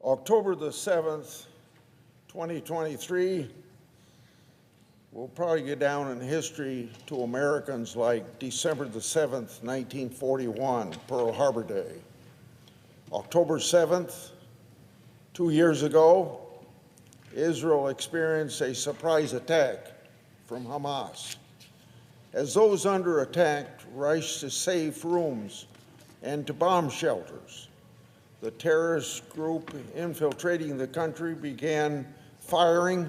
October the 7th, 2023 will probably get down in history to Americans like December the 7th, 1941, Pearl Harbor Day. October 7th, 2 years ago, Israel experienced a surprise attack from Hamas. As those under attack rushed to safe rooms and to bomb shelters, the terrorist group infiltrating the country began firing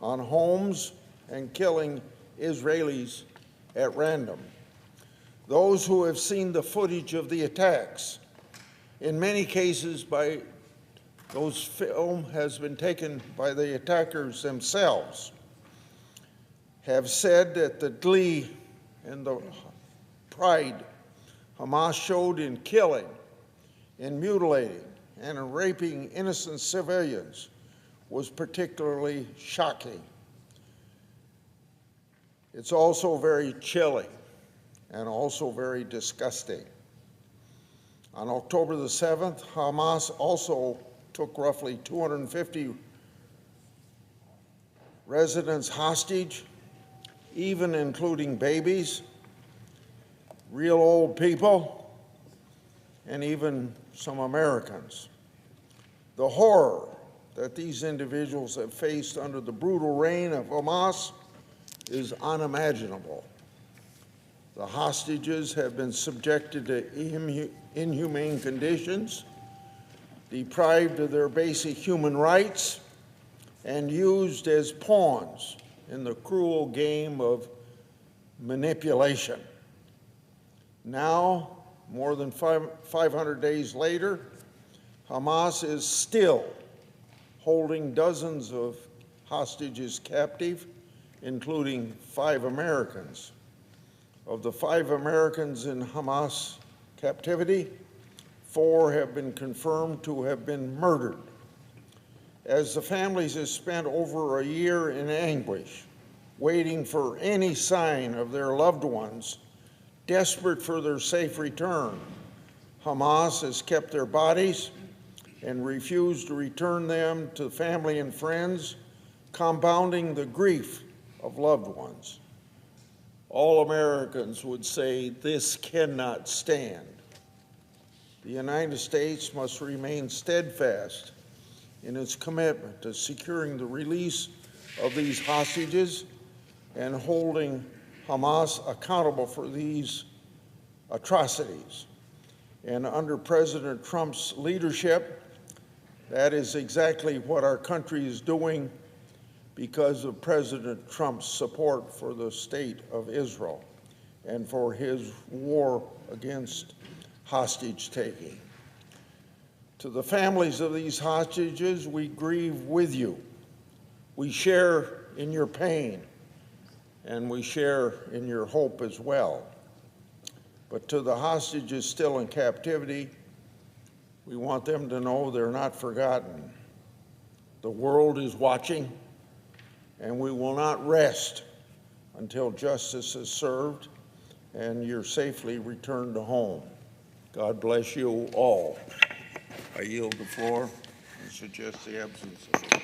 on homes and killing Israelis at random. Those who have seen the footage of the attacks, in many cases those film has been taken by the attackers themselves, have said that the glee and the pride Hamas showed in killing, in mutilating, and in raping innocent civilians was particularly shocking. It's also very chilling and also very disgusting. On October the 7th, Hamas also took roughly 250 residents hostage, even including babies, real old people, and even some Americans. The horror that these individuals have faced under the brutal reign of Hamas is unimaginable. The hostages have been subjected to inhumane conditions, deprived of their basic human rights, and used as pawns in the cruel game of manipulation. Now, more than 500 days later, Hamas is still holding dozens of hostages captive, including 5 Americans. Of the 5 Americans in Hamas captivity, 4 have been confirmed to have been murdered. As the families have spent over a year in anguish, waiting for any sign of their loved ones, desperate for their safe return, Hamas has kept their bodies and refused to return them to family and friends, compounding the grief of loved ones. All Americans would say this cannot stand. The United States must remain steadfast in its commitment to securing the release of these hostages and holding Hamas accountable for these atrocities. And under President Trump's leadership, that is exactly what our country is doing because of President Trump's support for the state of Israel and for his war against hostage-taking. To the families of these hostages, we grieve with you. We share in your pain, and we share in your hope as well. But to the hostages still in captivity, we want them to know they're not forgotten. The world is watching, and we will not rest until justice is served and you're safely returned to home. God bless you all. I yield the floor and suggest the absence of